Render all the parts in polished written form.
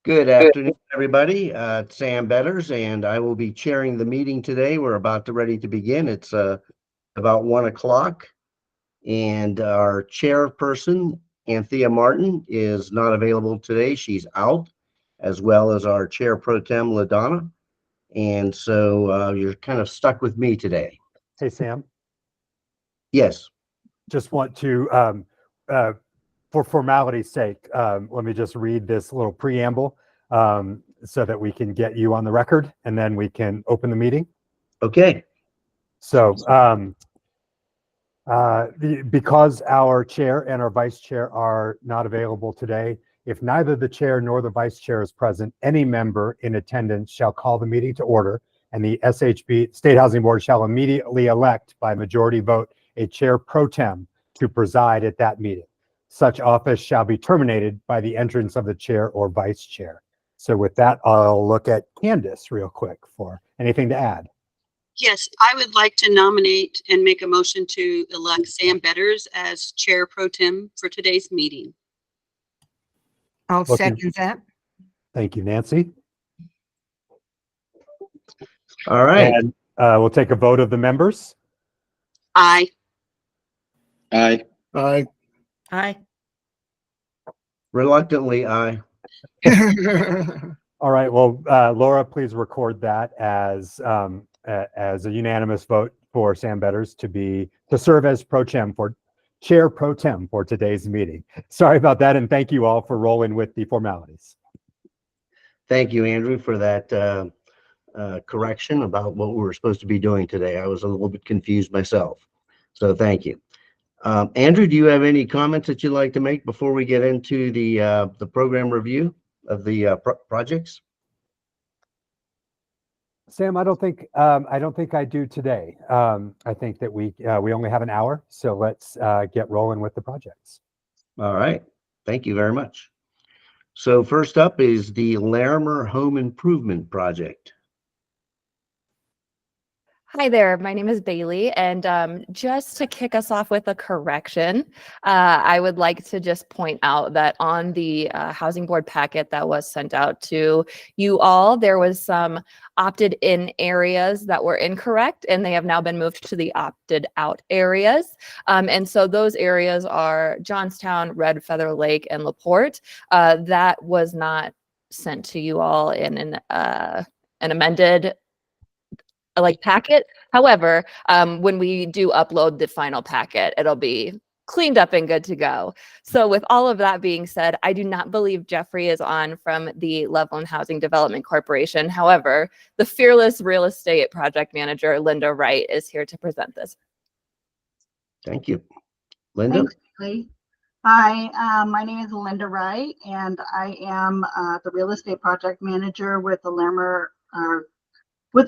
Good afternoon, everybody. It's Sam Betters, and I will be chairing the meeting today. We're ready to begin. It's about 1 o'clock, and our chairperson, Anthea Martin, is not available today. She's out, as well as our chair pro tem, LaDonna. And so you're kind of stuck with me today. Hey, Sam. Yes. Just want to, for formality's sake, let me just read this little preamble so that we can get you on the record, and then we can open the meeting. Okay. So because our chair and our vice chair are not available today, if neither the chair nor the vice chair is present, any member in attendance shall call the meeting to order, and the SHB State Housing Board shall immediately elect by majority vote a chair pro tem to preside at that meeting. Such office shall be terminated by the entrance of the chair or vice chair. So with that, I'll look at Candace real quick for anything to add. Yes, I would like to nominate and make a motion to elect Sam Betters as chair pro tem for today's meeting. I'll second that. Thank you, Nancy. All right. And we'll take a vote of the members. Aye. Aye. Aye. Aye. Reluctantly, aye. All right. Well, Laura, please record that as a unanimous vote for Sam Betters to serve as chair pro tem for today's meeting. Sorry about that, and thank you all for rolling with the formalities. Thank you, Andrew, for that correction about what we were supposed to be doing today. I was a little bit confused myself, so thank you. Andrew, do you have any comments that you'd like to make before we get into the program review of the projects? Sam, I don't think I do today. I think that we only have an hour, so let's get rolling with the projects. All right, thank you very much. So first up is the Larimer Home Improvement Project. Hi there, my name is Bailey, and just to kick us off with a correction, I would like to just point out that on the Housing Board packet that was sent out to you all, there was some opted in areas that were incorrect, and they have now been moved to the opted out areas. And so those areas are Johnstown, Red Feather Lake, and LaPorte. That was not sent to you all in an amended packet. However, when we do upload the final packet, it'll be cleaned up and good to go. So with all of that being said, I do not believe Jeffrey is on from the Loveland Housing Development Corporation. However, the fearless real estate project manager, Linda Wright, is here to present this. Thank you. Linda? Thanks, Bailey. Hi, my name is Linda Wright, and I am the real estate project manager with the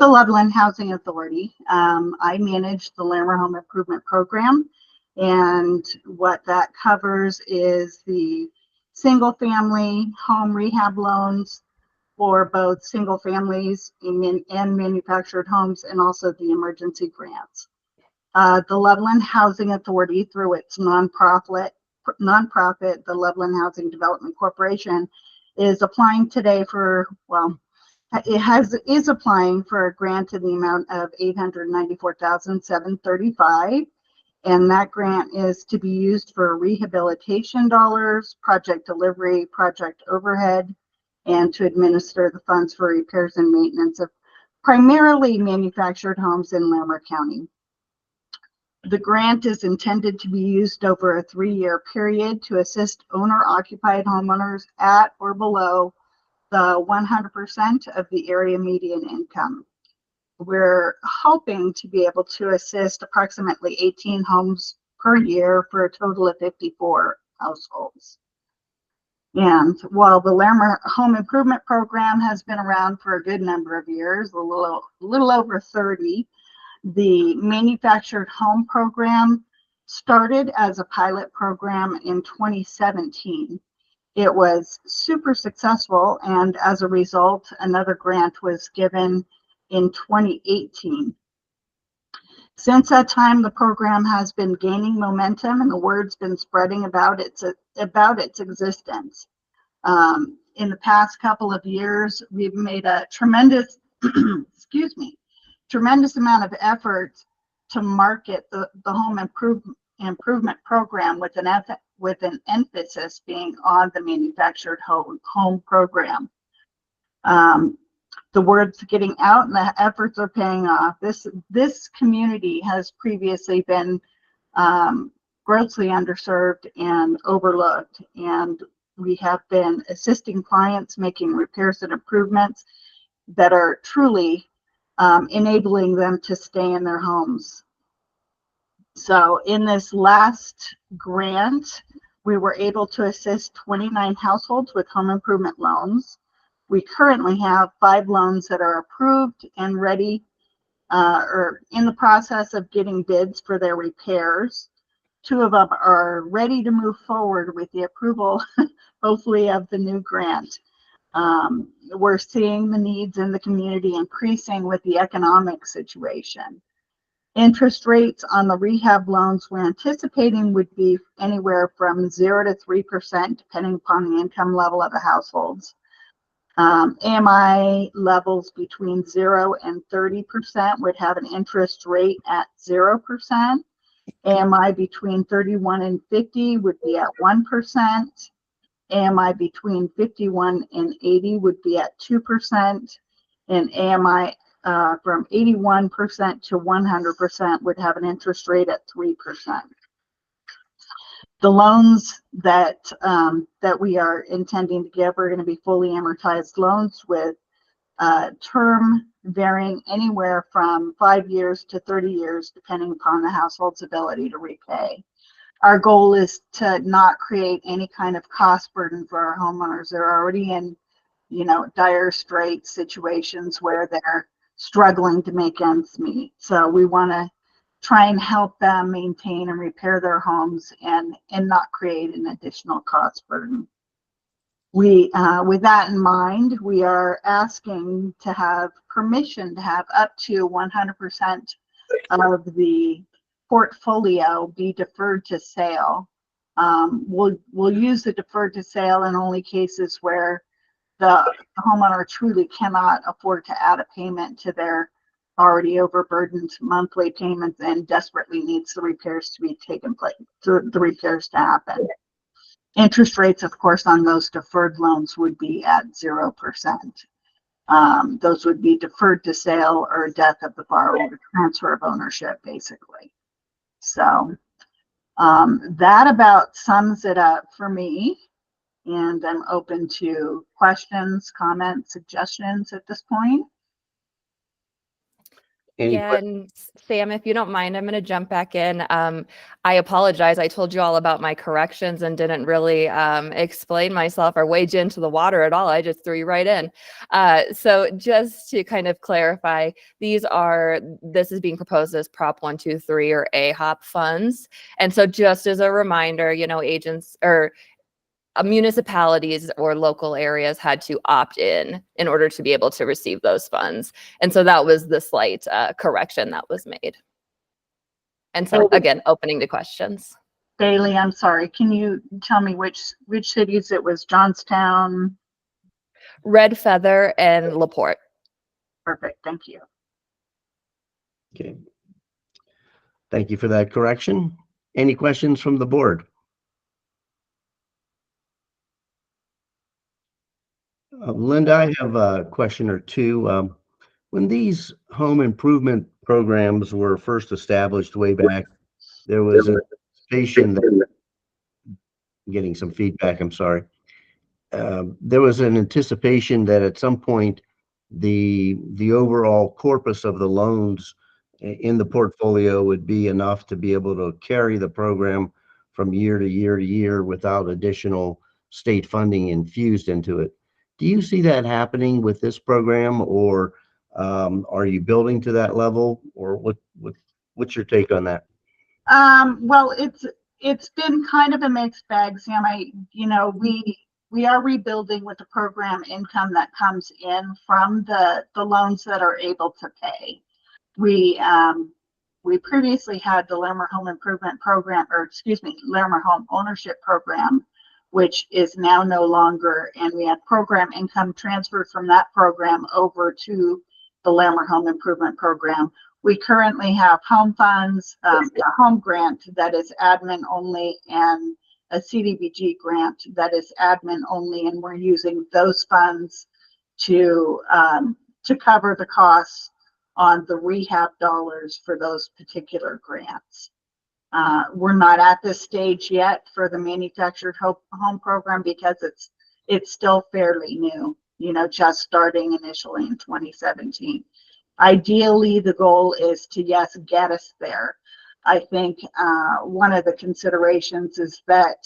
Loveland Housing Authority. I manage the Larimer Home Improvement Program, and what that covers is the single family home rehab loans for both single families and manufactured homes, and also the emergency grants. The Loveland Housing Authority, through its nonprofit, the Loveland Housing Development Corporation, is applying today for, well, is applying for a grant in the amount of $894,735. And that grant is to be used for rehabilitation dollars, project delivery, project overhead, and to administer the funds for repairs and maintenance of primarily manufactured homes in Larimer County. The grant is intended to be used over a 3-year period to assist owner-occupied homeowners at or below the 100% of the area median income. We're hoping to be able to assist approximately 18 homes per year for a total of 54 households. And while the Larimer Home Improvement Program has been around for a good number of years, a little over 30, the Manufactured Home Program started as a pilot program in 2017. It was super successful, and as a result, another grant was given in 2018. Since that time, the program has been gaining momentum, and the word's been spreading about its existence. In the past couple of years, we've made a tremendous, tremendous amount of effort to market the home improvement program with an emphasis being on the manufactured home program. The word's getting out and the efforts are paying off. This community has previously been grossly underserved and overlooked, and we have been assisting clients making repairs and improvements that are truly enabling them to stay in their homes. So in this last grant, we were able to assist 29 households with home improvement loans. We currently have 5 loans that are approved and ready or in the process of getting bids for their repairs. 2 of them are ready to move forward with the approval, hopefully, of the new grant. We're seeing the needs in the community increasing with the economic situation. Interest rates on the rehab loans we're anticipating would be anywhere from 0 to 3%, depending upon the income level of the households. AMI levels between 0 and 30% would have an interest rate at 0%. AMI between 31 and 50 would be at 1%. AMI between 51 and 80 would be at 2%. And AMI from 81% to 100% would have an interest rate at 3%. The loans that we are intending to give are going to be fully amortized loans with term varying anywhere from 5 years to 30 years, depending upon the household's ability to repay. Our goal is to not create any kind of cost burden for our homeowners. They're already in, dire straits situations where they're struggling to make ends meet. So we want to try and help them maintain and repair their homes and not create an additional cost burden. With that in mind, we are asking to have permission to have up to 100% of the portfolio be deferred to sale. We'll use the deferred to sale in only cases where the homeowner truly cannot afford to add a payment to their already overburdened monthly payments and desperately needs the repairs to be taken place, the repairs to happen. Interest rates, of course, on those deferred loans would be at 0%. Those would be deferred to sale or death of the borrower, transfer of ownership, basically. So that about sums it up for me. And I'm open to questions, comments, suggestions at this point. Yeah, and Sam, if you don't mind, I'm going to jump back in. I apologize. I told you all about my corrections and didn't really explain myself or wade you into the water at all. I just threw you right in. So just to kind of clarify, this is being proposed as Prop 123 or AHOP funds. And so just as a reminder, agents or municipalities or local areas had to opt in order to be able to receive those funds. And so that was the slight correction that was made. And so again, opening to questions. Bailey, I'm sorry. Can you tell me which cities it was? Johnstown? Red Feather and LaPorte. Perfect. Thank you. Okay. Thank you for that correction. Any questions from the board? Linda, I have a question or two. When these home improvement programs were first established way back, there was an anticipation that, getting some feedback, I'm sorry. There was an anticipation that at some point the overall corpus of the loans in the portfolio would be enough to be able to carry the program from year to year to year without additional state funding infused into it. Do you see that happening with this program, or are you building to that level, or what's your take on that? Well, it's been kind of a mixed bag, Sam. We are rebuilding with the program income that comes in from the loans that are able to pay. We previously had the Larimer Home Improvement Program, or excuse me, Larimer Home Ownership Program, which is now no longer, and we had program income transferred from that program over to the Larimer Home Improvement Program. We currently have home funds, a home grant that is admin only, and a CDBG grant that is admin only, and we're using those funds to cover the costs on the rehab dollars for those particular grants. We're not at this stage yet for the manufactured home program because it's still fairly new, just starting initially in 2017. Ideally, the goal is to, yes, get us there. I think one of the considerations is that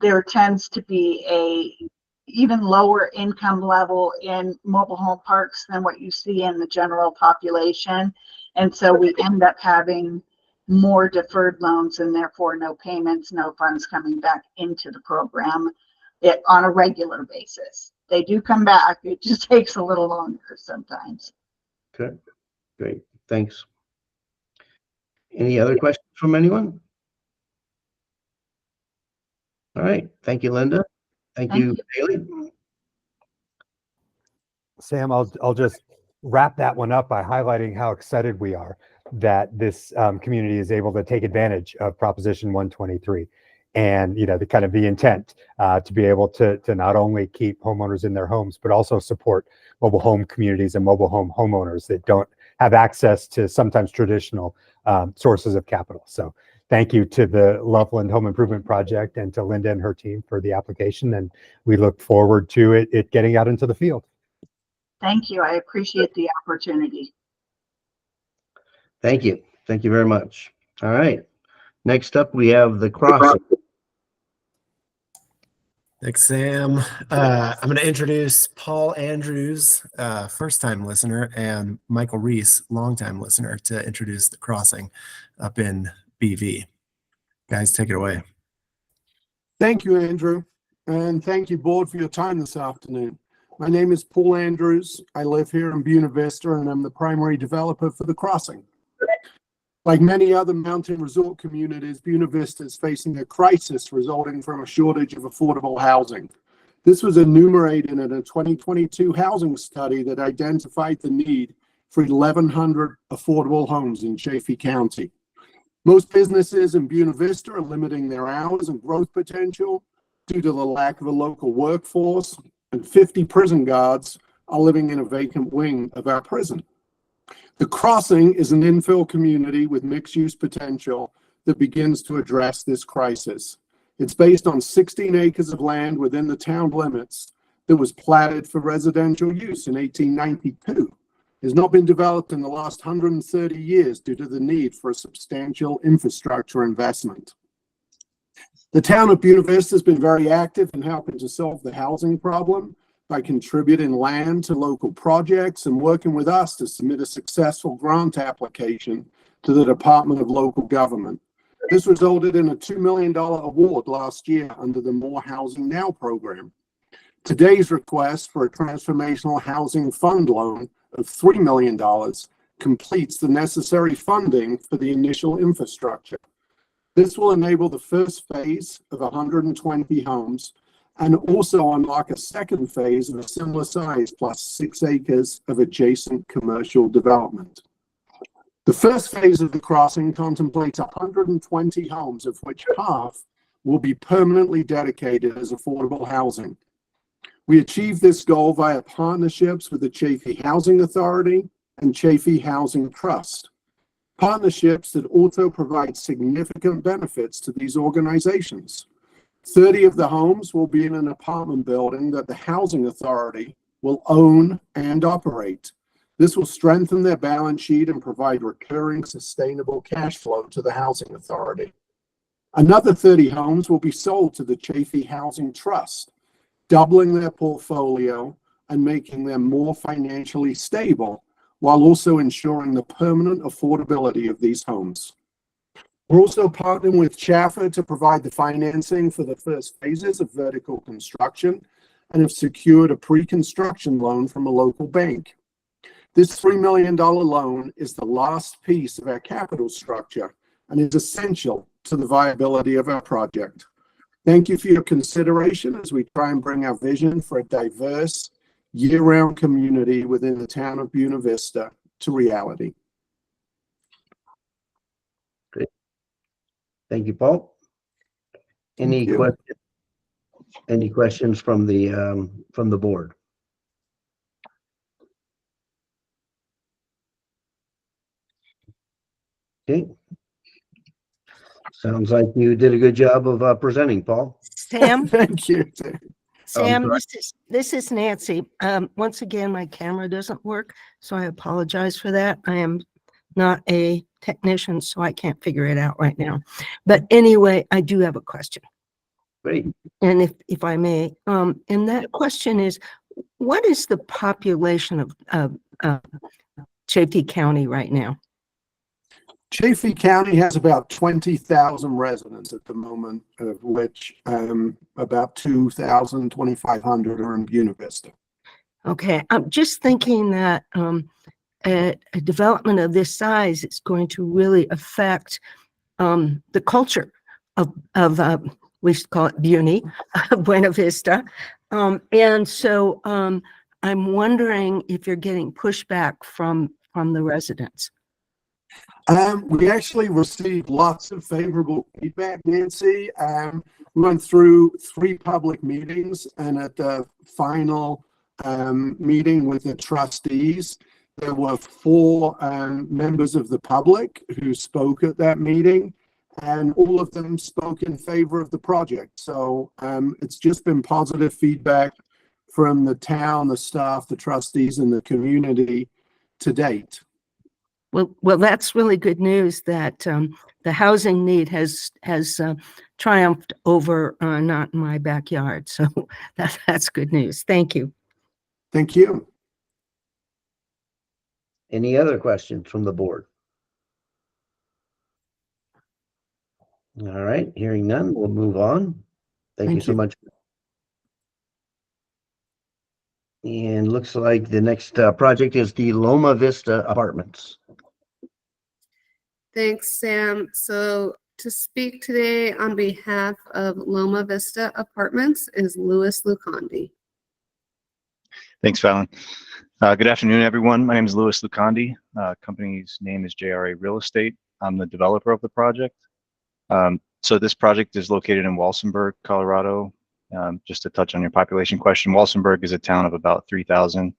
there tends to be a even lower income level in mobile home parks than what you see in the general population. And so we end up having more deferred loans and therefore no payments, no funds coming back into the program on a regular basis. They do come back. It just takes a little longer sometimes. Okay, great. Thanks. Any other questions from anyone? All right. Thank you, Linda. Thank you, Bailey. Sam, I'll just wrap that one up by highlighting how excited we are that this community is able to take advantage of Proposition 123 and, the kind of the intent to be able to not only keep homeowners in their homes, but also support mobile home communities and mobile home homeowners that don't have access to sometimes traditional sources of capital. So thank you to the Loveland Home Improvement Project and to Linda and her team for the application. And we look forward to it getting out into the field. Thank you. I appreciate the opportunity. Thank you. Thank you very much. All right. Next up, we have the crossing. Thanks, Sam. I'm going to introduce Paul Andrews, first-time listener, and Michael Reese, longtime listener, to introduce the crossing up in BV. Guys, take it away. Thank you, Andrew, and thank you, board, for your time this afternoon. My name is Paul Andrews. I live here in Buena Vista, and I'm the primary developer for the crossing. Like many other mountain resort communities, Buena Vista is facing a crisis resulting from a shortage of affordable housing. This was enumerated in a 2022 housing study that identified the need for 1,100 affordable homes in Chaffee County. Most businesses in Buena Vista are limiting their hours and growth potential due to the lack of a local workforce, and 50 prison guards are living in a vacant wing of our prison. The Crossing is an infill community with mixed-use potential that begins to address this crisis. It's based on 16 acres of land within the town limits that was platted for residential use in 1892. It has not been developed in the last 130 years due to the need for a substantial infrastructure investment. The town of Buena Vista has been very active in helping to solve the housing problem by contributing land to local projects and working with us to submit a successful grant application to the Department of Local Government. This resulted in a $2 million award last year under the More Housing Now program. Today's request for a transformational housing fund loan of $3 million completes the necessary funding for the initial infrastructure. This will enable the first phase of 120 homes and also unlock a second phase of a similar size plus 6 acres of adjacent commercial development. The first phase of the crossing contemplates 120 homes, of which half will be permanently dedicated as affordable housing. We achieved this goal via partnerships with the Chaffee Housing Authority and Chaffee Housing Trust, partnerships that also provide significant benefits to these organizations. 30 of the homes will be in an apartment building that the Housing Authority will own and operate. This will strengthen their balance sheet and provide recurring sustainable cash flow to the Housing Authority. Another 30 homes will be sold to the Chaffee Housing Trust, doubling their portfolio and making them more financially stable, while also ensuring the permanent affordability of these homes. We're also partnering with Chaffer to provide the financing for the first phases of vertical construction and have secured a pre-construction loan from a local bank. This $3 million loan is the last piece of our capital structure and is essential to the viability of our project. Thank you for your consideration as we try and bring our vision for a diverse, year-round community within the town of Buena Vista to reality. Great. Thank you, Paul. Any questions from the board? Okay. Sounds like you did a good job of presenting, Paul. Sam, Thank you. Sam, sorry. this is Nancy. Once again, my camera doesn't work, so I apologize for that. I am not a technician, so I can't figure it out right now. But anyway, I do have a question. Great. And if I may, and that question is, what is the population of Chaffee County right now? Chaffee County has about 20,000 residents at the moment, of which about 2,500 are in Buena Vista. Okay, I'm just thinking that a development of this size is going to really affect the culture of we should call it Buena Vista. And so I'm wondering if you're getting pushback from the residents. We actually received lots of favorable feedback, Nancy. We went through 3 public meetings, and at the final meeting with the trustees, there were 4 members of the public who spoke at that meeting, and all of them spoke in favor of the project. So it's just been positive feedback from the town, the staff, the trustees, and the community to date. Well, that's really good news that the housing need has triumphed over not in my backyard. So that's good news. Thank you. Thank you. Any other questions from the board? All right, hearing none, we'll move on. Thank you so much. And looks like the next project is the Loma Vista Apartments. Thanks, Sam. So to speak today on behalf of Loma Vista Apartments is Louis Lucandi. Thanks, Fallon. Good afternoon, everyone. My name is Louis Lucandi. Company's name is JRA Real Estate. I'm the developer of the project. So this project is located in Walsenburg, Colorado. Just to touch on your population question, Walsenburg is a town of about 3,000,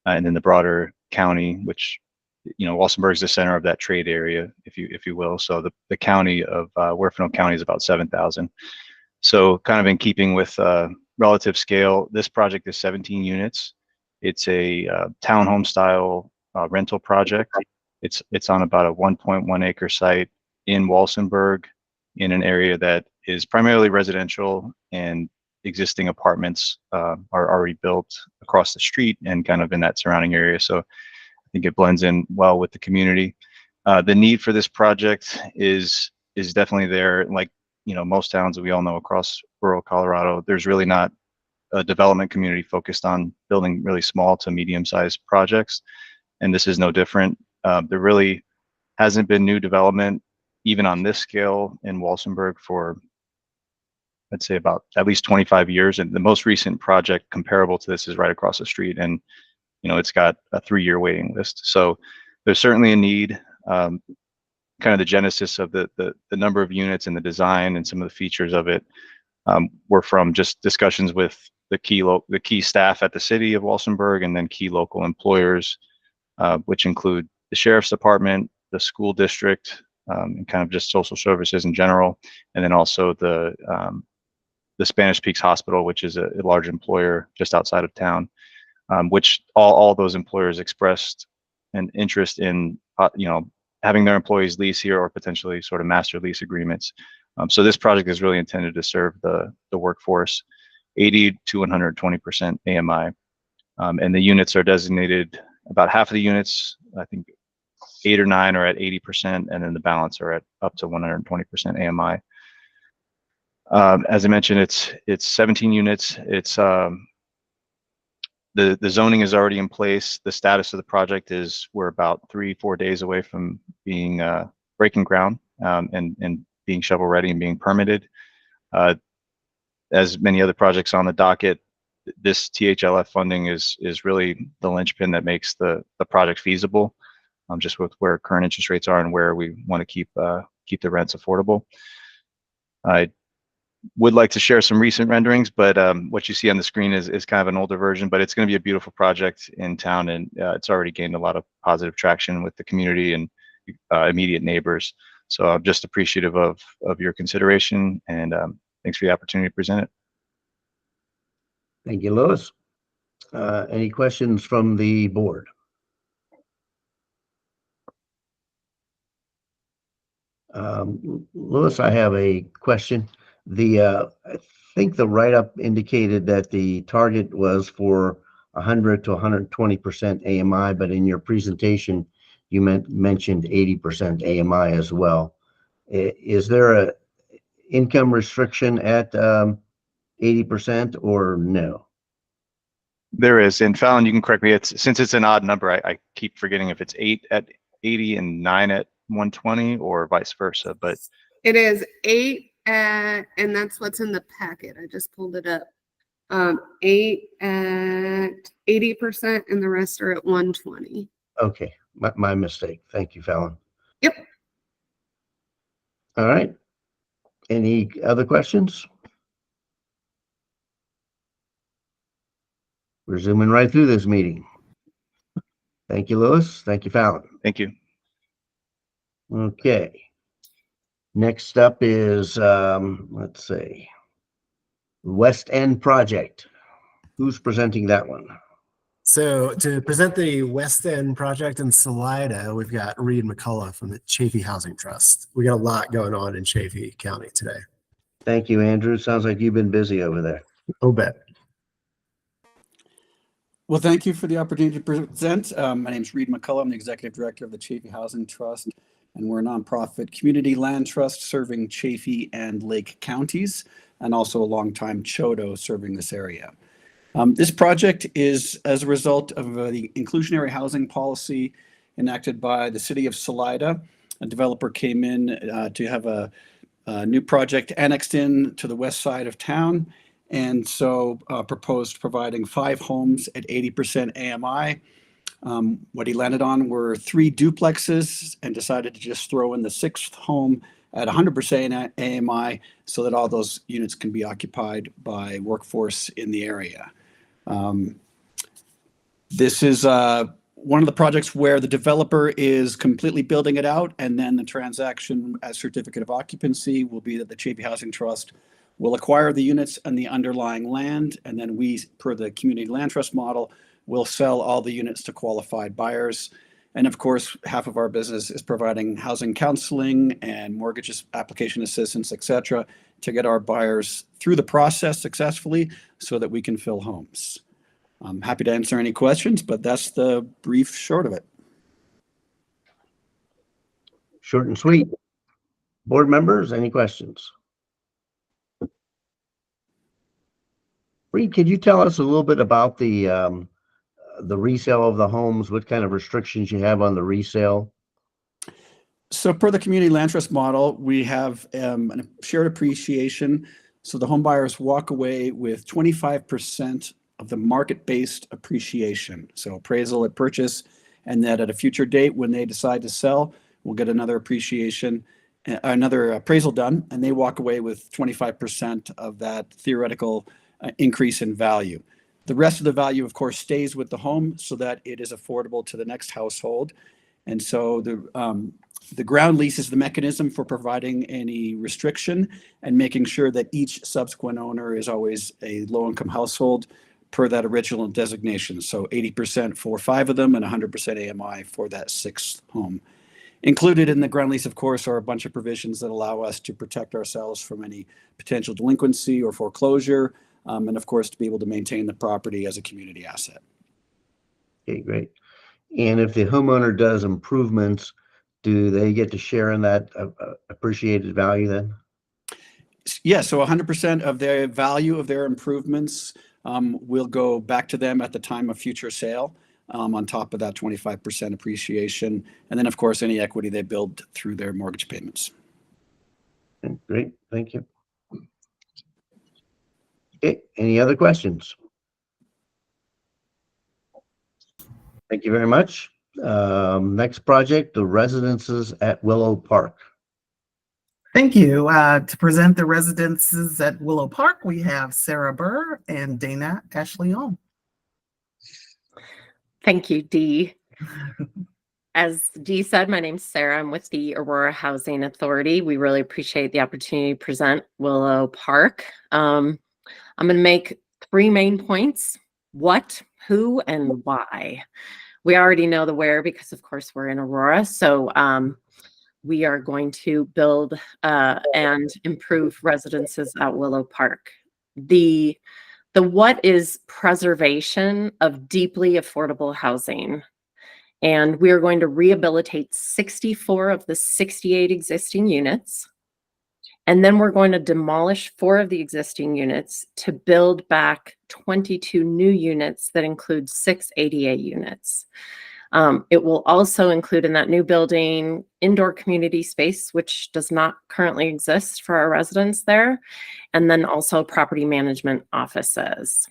and then the broader county, which, you know, Walsenburg is the center of that trade area, if you will. So the county of Huerfano County is about 7,000. So kind of in keeping with relative scale, this project is 17 units. It's a townhome style rental project. It's on about a 1.1 acre site in Walsenburg, in an area that is primarily residential, and existing apartments are already built across the street and kind of in that surrounding area. So I think it blends in well with the community. The need for this project is is definitely there. Like, you know, most towns that we all know across rural Colorado, there's really not a development community focused on building really small to medium-sized projects, and this is no different. There really hasn't been new development, even on this scale, in Walsenburg for, I'd say, about at least 25 years. And the most recent project comparable to this is right across the street, and you know, it's got a 3-year waiting list. So there's certainly a need. Kind of the genesis of the number of units and the design and some of the features of it were from just discussions with the key staff at the city of Walsenburg, and then key local employers, which include the sheriff's department, the school district, and kind of just social services in general, and then also the Spanish Peaks Hospital, which is a large employer just outside of town, which all those employers expressed an interest in, you know, having their employees lease here or potentially sort of master lease agreements. So this project is really intended to serve the workforce, 80 to 120% AMI. And the units are designated, about half of the units, I think 8 or 9 are at 80%, and then the balance are at up to 120% AMI. As I mentioned, it's 17 units. It's the zoning is already in place. The status of the project is we're about 3-4 days away from being breaking ground and being shovel ready and being permitted. As many other projects on the docket, this THLF funding is really the linchpin that makes the project feasible, just with where current interest rates are and where we want to keep the rents affordable. I would like to share some recent renderings, but what you see on the screen is kind of an older version, but it's going to be a beautiful project in town, and it's already gained a lot of positive traction with the community and immediate neighbors. So I'm just appreciative of your consideration, and thanks for the opportunity to present it. Thank you, Louis. Any questions from the board? Louis, I have a question. I think the write-up indicated that the target was for 100 to 120% AMI, but in your presentation, you mentioned 80% AMI as well. Is there a income restriction at 80% or no? There is, and Fallon, you can correct me. Since it's an odd number, I keep forgetting if it's 8 at 80 and 9 at 120 or vice versa. But It is 8 at, and that's what's in the packet. I just pulled it up. 8 at 80% and the rest are at 120. Okay, my mistake. Thank you, Fallon. Yep. All right. Any other questions? We're zooming right through this meeting. Thank you, Louis. Thank you, Fallon. thank you. Okay. Next up is, let's see, West End Project. Who's presenting that one? So to present the West End project in Salida, we've got Reed McCullough from the Chaffee Housing Trust. We got a lot going on in Chaffee County today. Thank you, Andrew. Sounds like you've been busy over there. Oh, bet. Well, thank you for the opportunity to present. My name is Reed McCullough. I'm the Executive Director of the Chaffee Housing Trust, and we're a nonprofit community land trust serving Chaffee and Lake counties, and also a longtime Chodo serving this area. This project is as a result of the inclusionary housing policy enacted by the city of Salida. A developer came in to have a new project annexed in to the west side of town, and so proposed providing 5 homes at 80% AMI. What he landed on were 3 duplexes and decided to just throw in the 6th home at 100% AMI so that all those units can be occupied by workforce in the area. This is one of the projects where the developer is completely building it out, and then the transaction as certificate of occupancy will be that the Chaffee Housing Trust will acquire the units and the underlying land, and then we, per the community land trust model, will sell all the units to qualified buyers. And of course, half of our business is providing housing counseling and mortgage application assistance, et cetera, to get our buyers through the process successfully so that we can fill homes. I'm happy to answer any questions, but that's the brief short of it. Short and sweet. Board members, any questions? Reed, could you tell us a little bit about the resale of the homes? What kind of restrictions you have on the resale? So per the community land trust model, we have a shared appreciation. So the home buyers walk away with 25% of the market-based appreciation. So appraisal at purchase, and that at a future date when they decide to sell, we'll get another appreciation, another appraisal done, and they walk away with 25% of that theoretical increase in value. The rest of the value, of course, stays with the home so that it is affordable to the next household. And so the ground lease is the mechanism for providing any restriction and making sure that each subsequent owner is always a low-income household per that original designation. So 80% for 5 of them and 100% AMI for that 6th home. Included in the ground lease, of course, are a bunch of provisions that allow us to protect ourselves from any potential delinquency or foreclosure, and of course, to be able to maintain the property as a community asset. Okay, great. And if the homeowner does improvements, do they get to share in that appreciated value then? Yeah, so 100% of the value of their improvements will go back to them at the time of future sale, on top of that 25% appreciation. And then, of course, any equity they build through their mortgage payments. Okay, great, thank you. Okay, any other questions? Thank you very much. Next project, the residences at Willow Park. Thank you. To present the residences at Willow Park, we have Sarah Burr and Dana Ashley Ohm. Thank you, Dee. As Dee said, my name's Sarah. I'm with the Aurora Housing Authority. We really appreciate the opportunity to present Willow Park. I'm going to make 3 main points: what, who, and why. We already know the where because, of course, we're in Aurora. So we are going to build and improve residences at Willow Park. The what is preservation of deeply affordable housing. And we are going to rehabilitate 64 of the 68 existing units. And then we're going to demolish 4 of the existing units to build back 22 new units that include 6 ADA units. It will also include in that new building indoor community space, which does not currently exist for our residents there, and then also property management offices.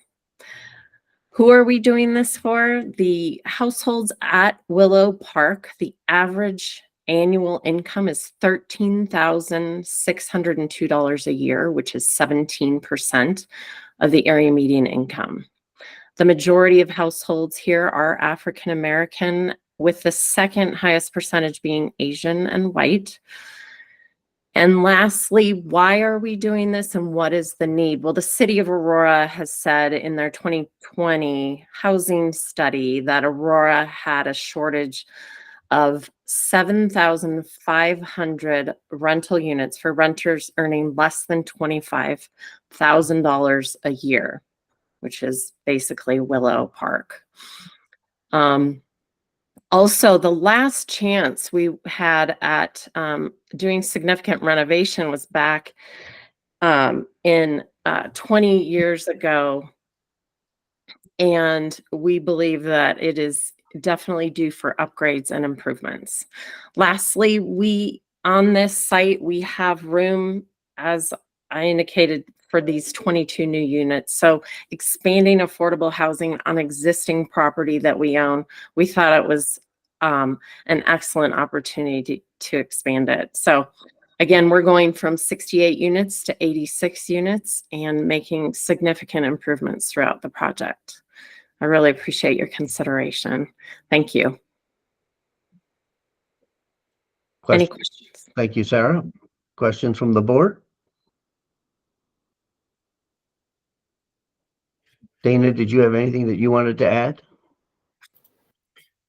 Who are we doing this for? The households at Willow Park, the average annual income is $13,602 a year, which is 17% of the area median income. The majority of households here are African American, with the second highest percentage being Asian and white. And lastly, why are we doing this and what is the need? Well, the city of Aurora has said in their 2020 housing study that Aurora had a shortage of 7,500 rental units for renters earning less than $25,000 a year, which is basically Willow Park. Also, the last chance we had at doing significant renovation was back in 20 years ago. And we believe that it is definitely due for upgrades and improvements. Lastly, on this site, we have room, as I indicated, for these 22 new units. So expanding affordable housing on existing property that we own, we thought it was an excellent opportunity to expand it. So again, we're going from 68 units to 86 units and making significant improvements throughout the project. I really appreciate your consideration. Thank you. Any questions? Thank you, Sarah. Questions from the board? Dana, did you have anything that you wanted to add?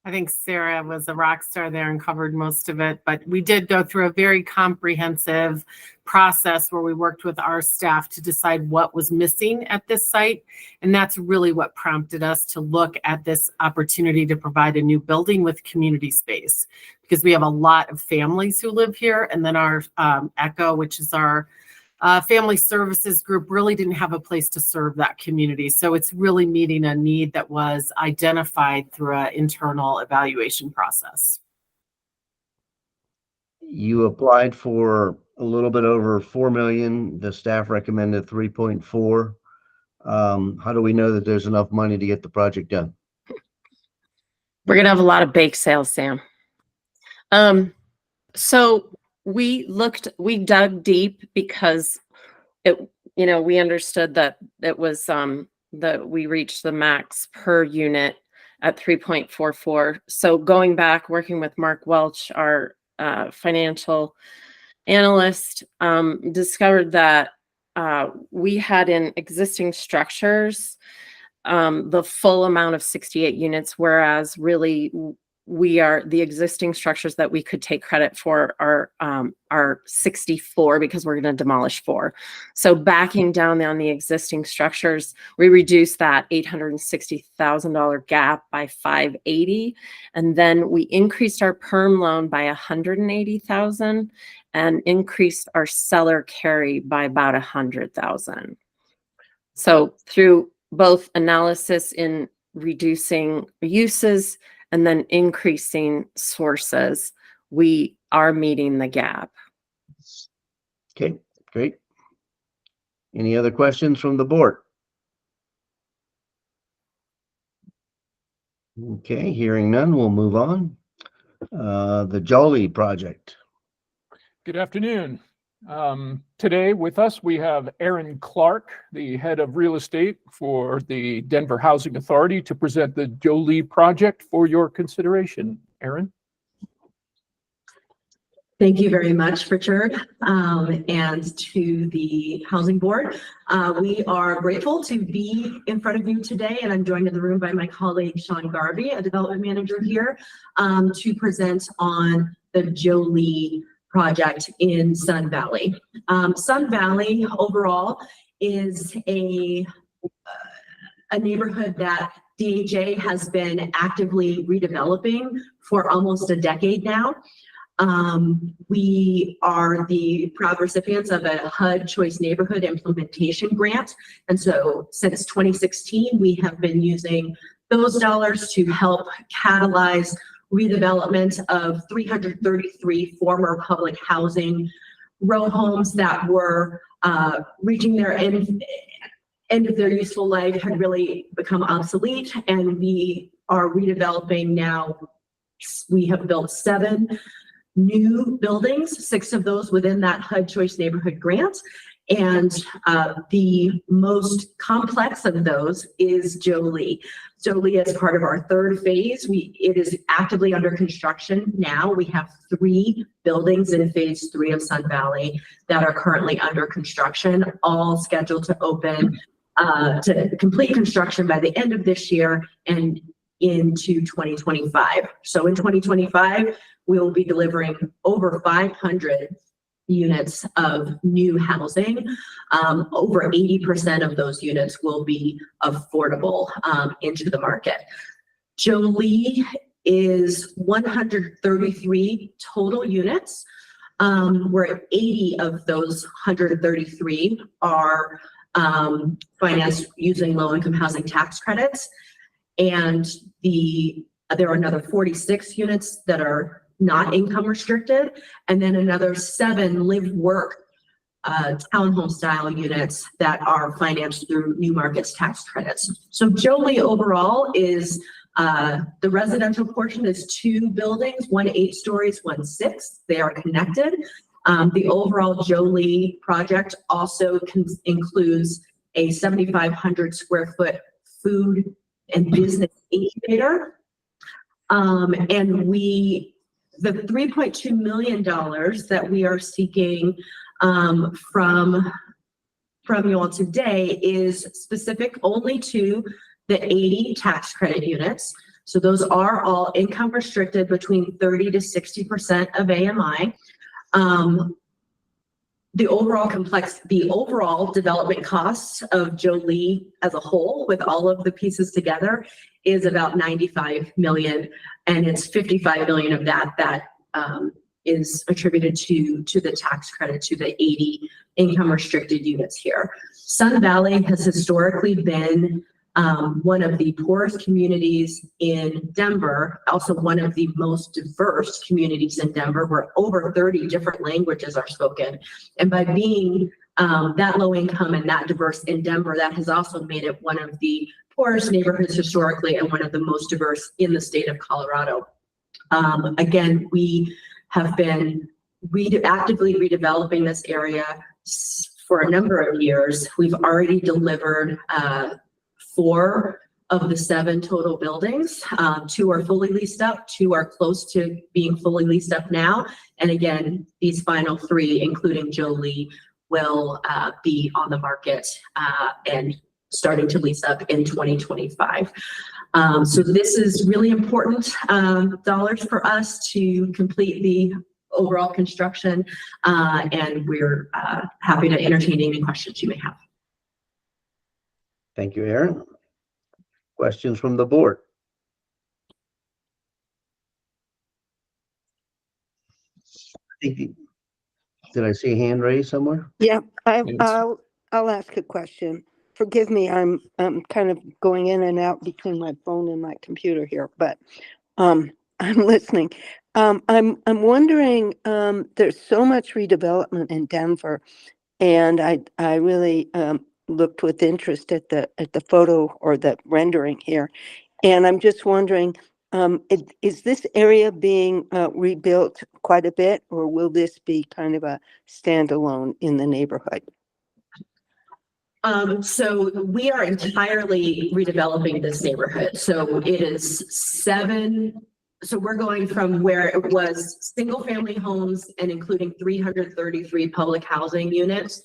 I think Sarah was a rock star there and covered most of it, but we did go through a very comprehensive process where we worked with our staff to decide what was missing at this site. And that's really what prompted us to look at this opportunity to provide a new building with community space, because we have a lot of families who live here. And then our ECHO, which is our family services group, really didn't have a place to serve that community. So it's really meeting a need that was identified through an internal evaluation process. You applied for a little bit over 4 million. The staff recommended 3.4. How do we know that there's enough money to get the project done? We're gonna have a lot of bake sales, Sam. So we dug deep because we understood that it was that we reached the max per unit at 3.44. So going back, working with Mark Welch, our financial analyst, discovered that we had in existing structures the full amount of 68 units, whereas really the existing structures that we could take credit for are 64 because we're going to demolish 4. So backing down on the existing structures, we reduced that $860,000 gap by 580, and then we increased our perm loan by 180,000 and increased our seller carry by about 100,000. So through both analysis in reducing uses and then increasing sources, we are meeting the gap. Okay, great. Any other questions from the board? Okay, hearing none, we'll move on. The Jolie project. Good afternoon. Today with us, we have Aaron Clark, the head of real estate for the Denver Housing Authority, to present the Jolie project for your consideration. Aaron? Thank you very much, Richard, and to the Housing Board. We are grateful to be in front of you today, and I'm joined in the room by my colleague, Sean Garvey, a development manager here, to present on the Jolie project in Sun Valley. Sun Valley overall is a neighborhood that DHA has been actively redeveloping for almost a decade now. We are the proud recipients of a HUD Choice Neighborhood Implementation Grant. And so since 2016, we have been using those dollars to help catalyze redevelopment of 333 former public housing row homes that were reaching their end of their useful life, had really become obsolete, and we are redeveloping now. We have built 7 new buildings, 6 of those within that HUD Choice Neighborhood Grant. And the most complex of those is Jolie. Jolie is part of our 3rd phase. It is actively under construction now. We have 3 buildings in phase 3 of Sun Valley that are currently under construction, all scheduled to open to complete construction by the end of this year and into 2025. So in 2025, we will be delivering over 500 units of new housing. Over 80% of those units will be affordable into the market. Jolie is 133 total units, where 80 of those 133 are financed using low-income housing tax credits. And there are another 46 units that are not income restricted, and then another 7 live-work townhome style units that are financed through New Markets tax credits. So Jolie overall is the residential portion is 2 buildings, 1 8 stories, 1 6. They are connected. The overall Jolie project also includes a 7,500 square foot food and business incubator. And the $3.2 million that we are seeking from you all today is specific only to the 80 tax credit units. So those are all income restricted between 30 to 60% of AMI. The overall development costs of Jolie as a whole, with all of the pieces together, is about 95 million, and it's 55 million of that is attributed to the tax credit, to the 80 income restricted units here. Sun Valley has historically been one of the poorest communities in Denver, also one of the most diverse communities in Denver, where over 30 different languages are spoken. And by being that low income and that diverse in Denver, that has also made it one of the poorest neighborhoods historically and one of the most diverse in the state of Colorado. Again, we have been actively redeveloping this area for a number of years. We've already delivered 4 of the 7 total buildings. 2 are fully leased up, 2 are close to being fully leased up now. And again, these final 3, including Jolie, will be on the market and starting to lease up in 2025. So this is really important dollars for us to complete the overall construction, and we're happy to entertain any questions you may have. Thank you, Aaron. Questions from the board? Did I see a hand raised somewhere? Yeah, I'll ask a question. Forgive me, I'm kind of going in and out between my phone and my computer here, but I'm listening. I'm wondering, there's so much redevelopment in Denver, and I really looked with interest at the photo or the rendering here, and I'm just wondering, is this area being rebuilt quite a bit, or will this be kind of a standalone in the neighborhood? So we are entirely redeveloping this neighborhood. So it is 7. So we're going from where it was single family homes and including 333 public housing units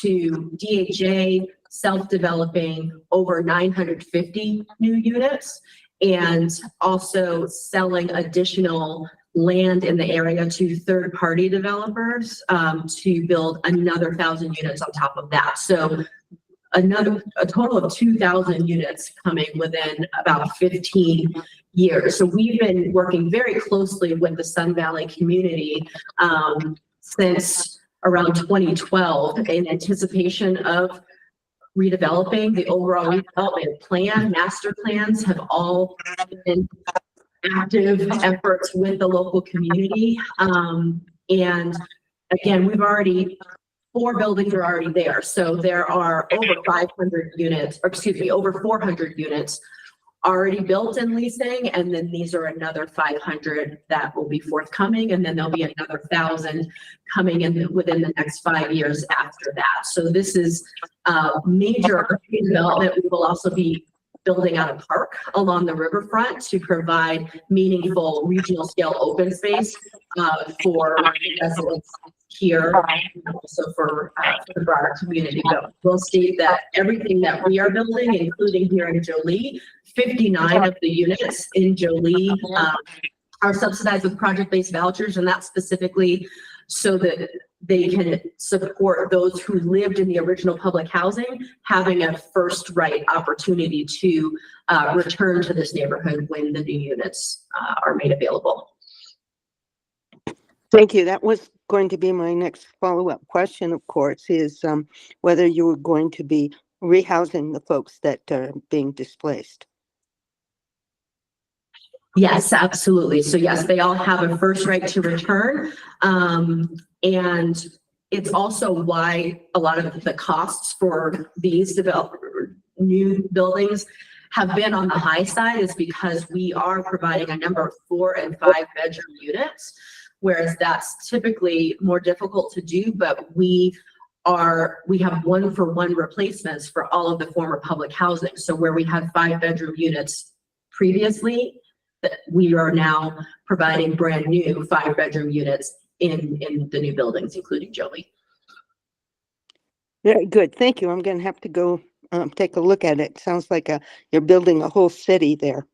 to DHA self-developing over 950 new units, and also selling additional land in the area to third-party developers to build another 1,000 units on top of that. So a total of 2,000 units coming within about 15 years. So we've been working very closely with the Sun Valley community since around 2012 in anticipation of redeveloping. The overall redevelopment plan, master plans have all been active efforts with the local community. And again, we've already, 4 buildings are already there. So there are over 500 units, or excuse me, over 400 units already built and leasing. And then these are another 500 that will be forthcoming. And then there'll be another 1,000 coming in within the next 5 years after that. So this is major development. We will also be building out a park along the riverfront to provide meaningful regional scale open space for residents here, and also for the broader community. But we'll state that everything that we are building, including here in Jolie, 59 of the units in Jolie are subsidized with project-based vouchers, and that's specifically so that they can support those who lived in the original public housing having a first right opportunity to return to this neighborhood when the new units are made available. Thank you. That was going to be my next follow-up question, of course, is whether you were going to be rehousing the folks that are being displaced. Yes, absolutely. So yes, they all have a first right to return. And it's also why a lot of the costs for these new buildings have been on the high side, is because we are providing a number of 4 and 5 bedroom units, whereas that's typically more difficult to do, but we have 1-for-1 replacements for all of the former public housing. So where we had 5 bedroom units previously, we are now providing brand new 5 bedroom units in the new buildings, including Jolie. Very good. Thank you. I'm going to have to go take a look at it. Sounds like you're building a whole city there.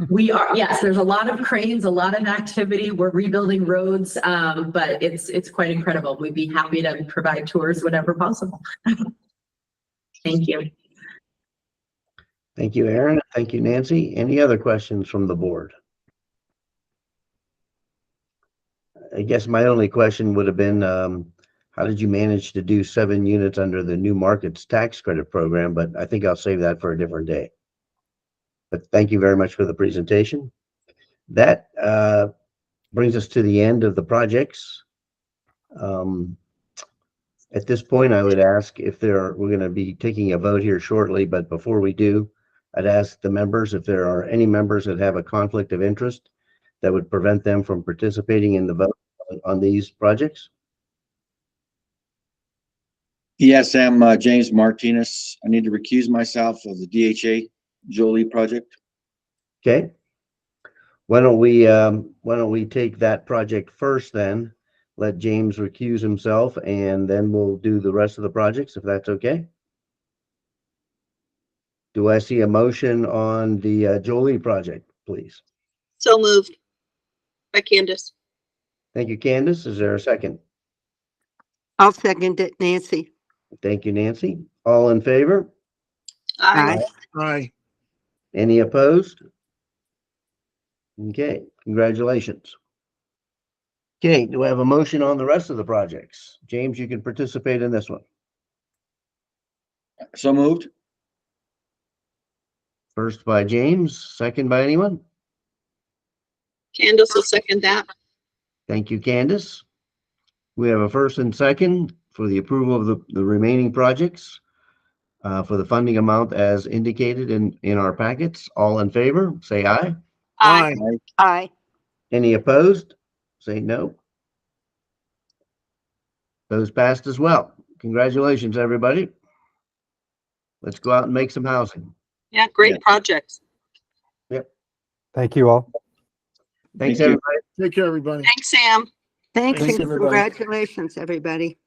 We are, yes, there's a lot of cranes, a lot of activity. We're rebuilding roads, but it's quite incredible. We'd be happy to provide tours whenever possible. Thank you. Thank you, Aaron. Thank you, Nancy. Any other questions from the board? I guess my only question would have been, how did you manage to do 7 units under the new markets tax credit program? But I think I'll save that for a different day. But thank you very much for the presentation. That brings us to the end of the projects. At this point, I would ask if we're going to be taking a vote here shortly, but before we do, I'd ask the members if there are any members that have a conflict of interest that would prevent them from participating in the vote on these projects. Yes, I'm James Martinez. I need to recuse myself of the DHA Jolie project. Okay. Why don't we take that project first then? Let James recuse himself and then we'll do the rest of the projects if that's okay. Do I see a motion on the Jolie project, please? So moved by Candace. Thank you, Candace. Is there a second? I'll second it, Nancy. Thank you, Nancy. All in favor? Aye. Aye. Any opposed? Okay, congratulations. Okay, do I have a motion on the rest of the projects? James, you can participate in this one. So moved. First by James, second by anyone? Candace will second that. Thank you, Candace. We have a first and second for the approval of the remaining projects for the funding amount as indicated in our packets. All in favor, say aye. Aye. Aye. Any opposed? Say no. Those passed as well. Congratulations, everybody. Let's go out and make some housing. Yeah, great projects. Thank you all. Thanks, Thank you. everybody. Take care, everybody. Thanks, Sam. Thanks Thanks, and everybody. congratulations, everybody.